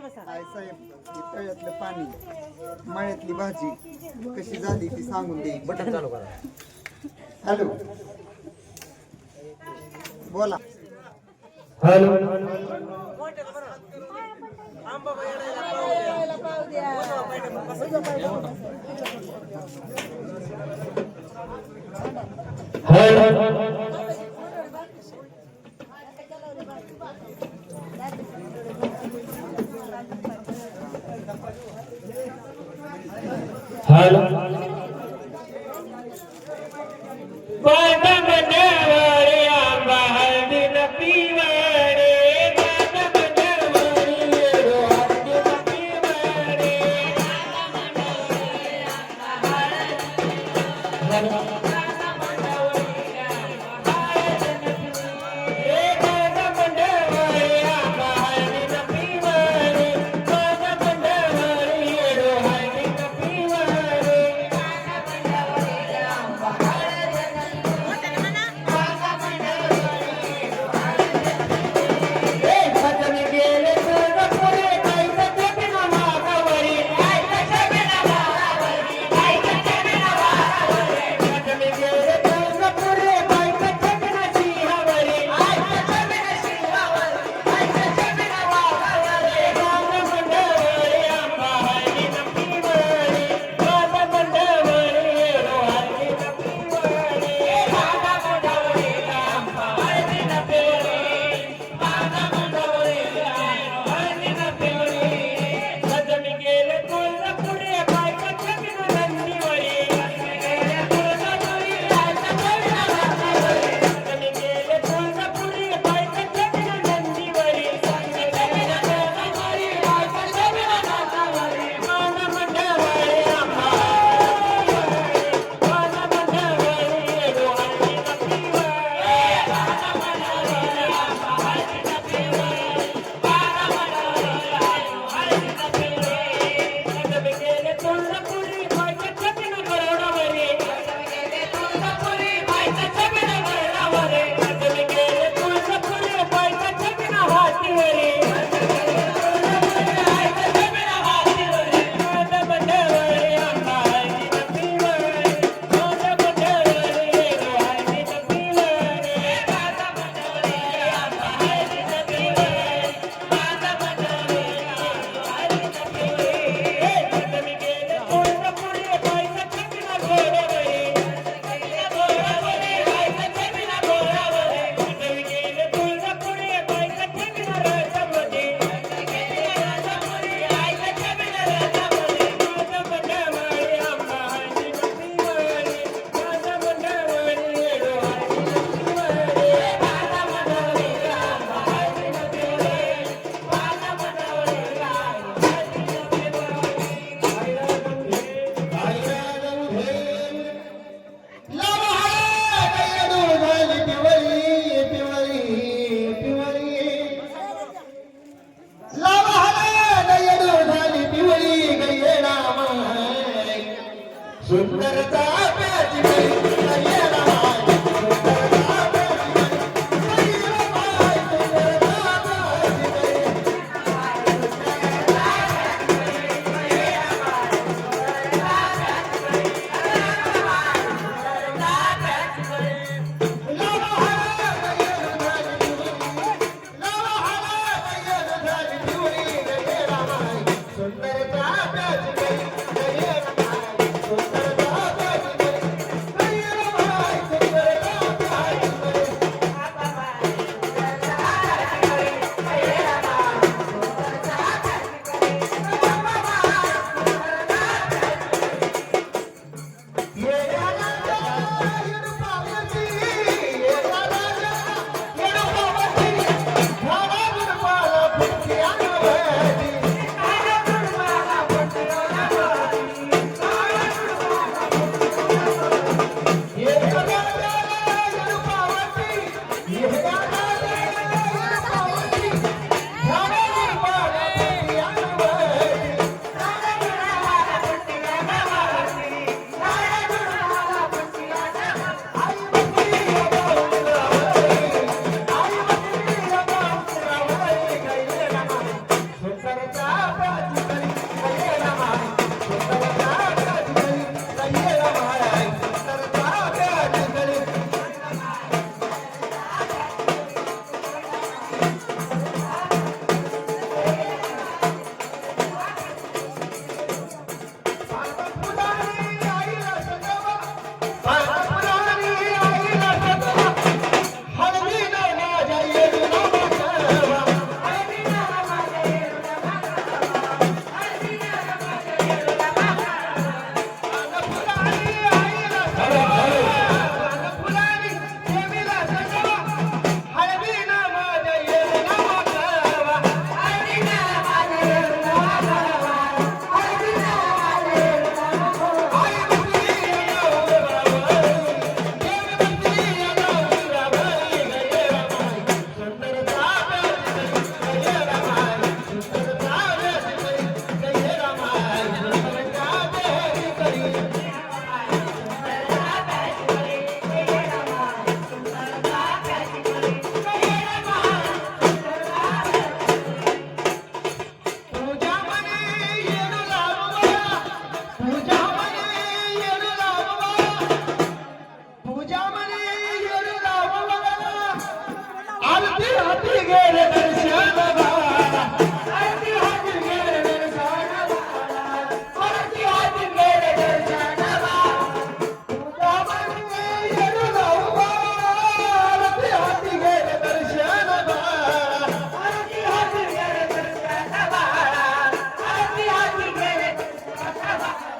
काय साहेब ते तळ्यातलं पाणी मळ्यातली भाजी कशी झाली ती सांगून दे. बटन चालू करा. हॅलो बोला. हॅलो हॅलो बाबा आंबा हळदी न पिवारे गेले दर्शन बाळा आरती हाती गेले दर्शन बाळा आरती हाती गेले दर्शन बाळा तुझ्या मने येणं जाऊ बाळा आरती हाती गेले दर्शन बाळा आरती हाती गेले दर्शन बाळा आरती हाती गेले दर्शन बाळा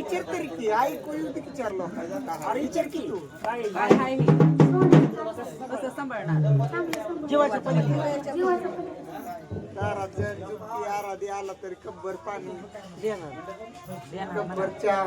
विचार तरी की आई कोणी विचारलं अरे विचार की तू जीवाच्या आराधी आला तरी कब्बर पाणी कब्बर चहा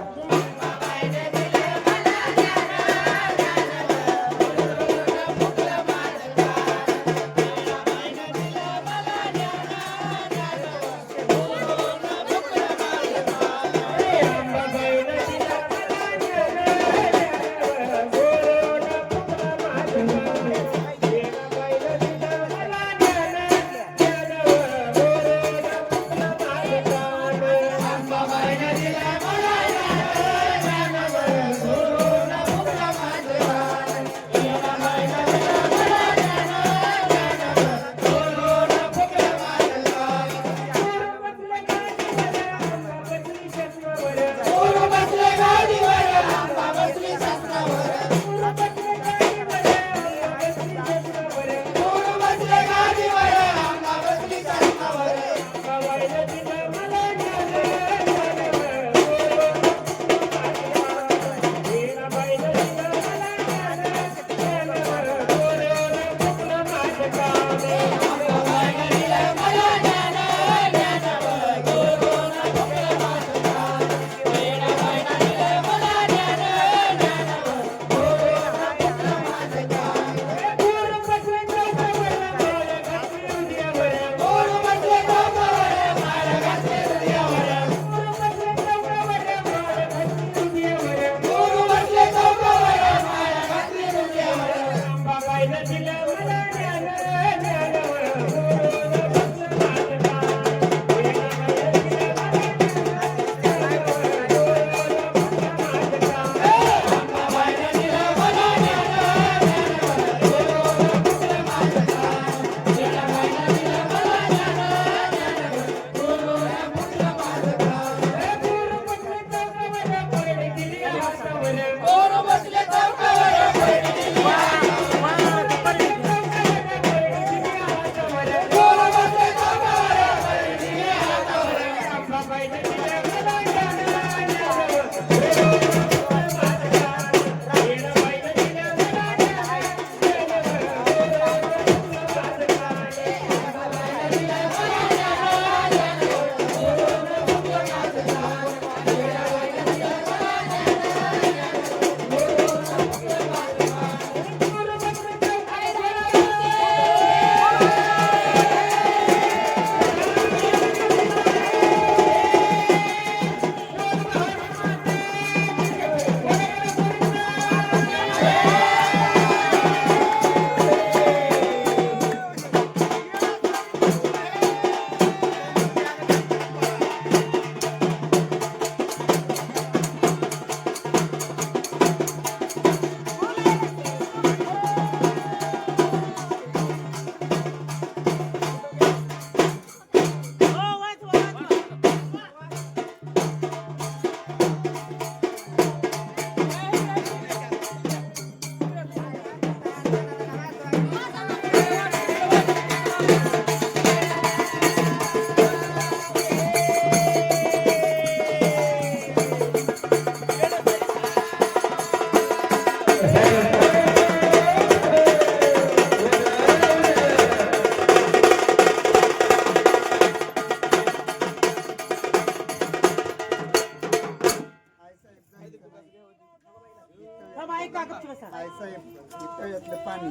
काय साहेब हे तळ्यातलं पाणी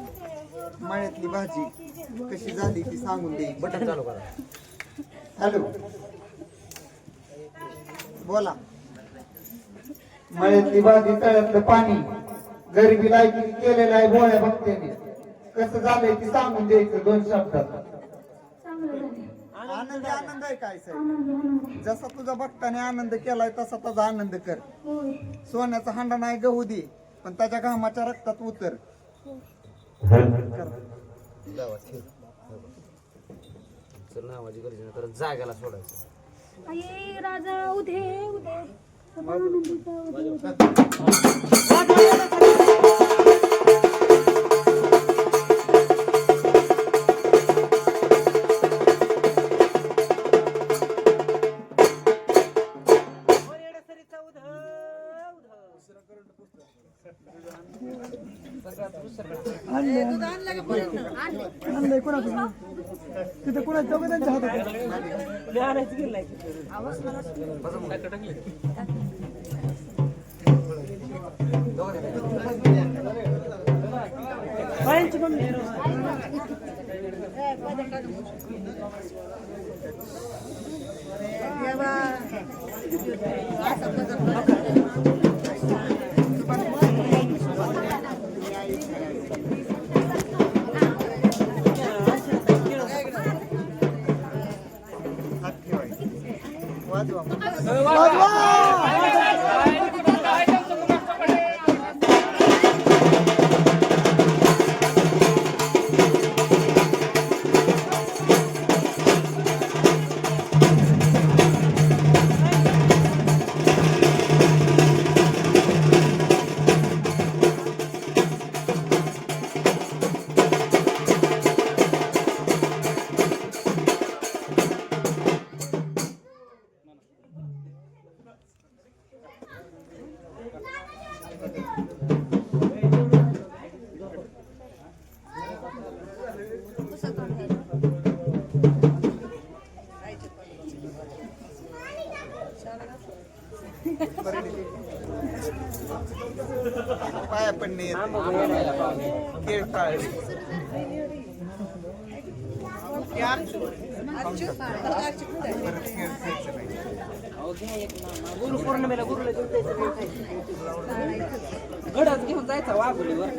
मळ्यातली भाजी कशी झाली ती सांगून द्यायची. बटन चालू करा. हॅलो बोला. मळ्यातली भाजी तळ्यातलं पाणी गरिबी लायकी केलेलं आहे भोळ्या भक्त्याने कसं झालंय ती सांगून द्यायचं 2 शब्दात. आनंद आनंद आहे काय साहेब. जसा तुझा भक्ताने आनंद केलाय तसा त्याचा आनंद कर. सोन्याचा हांडा नाही गहू दे पण त्याच्या घामाच्या रक्तात उतर. सर नावाची गरज नाही करत जाग्याला सोडायचं. आई राजा उधे उधे तिथे कोणाच्या चौघांच्या हातात पाया पडणे खेळ काळ गुरुपौर्णिमेला गुरुला घडच घेऊन जायचा वाघुलीवर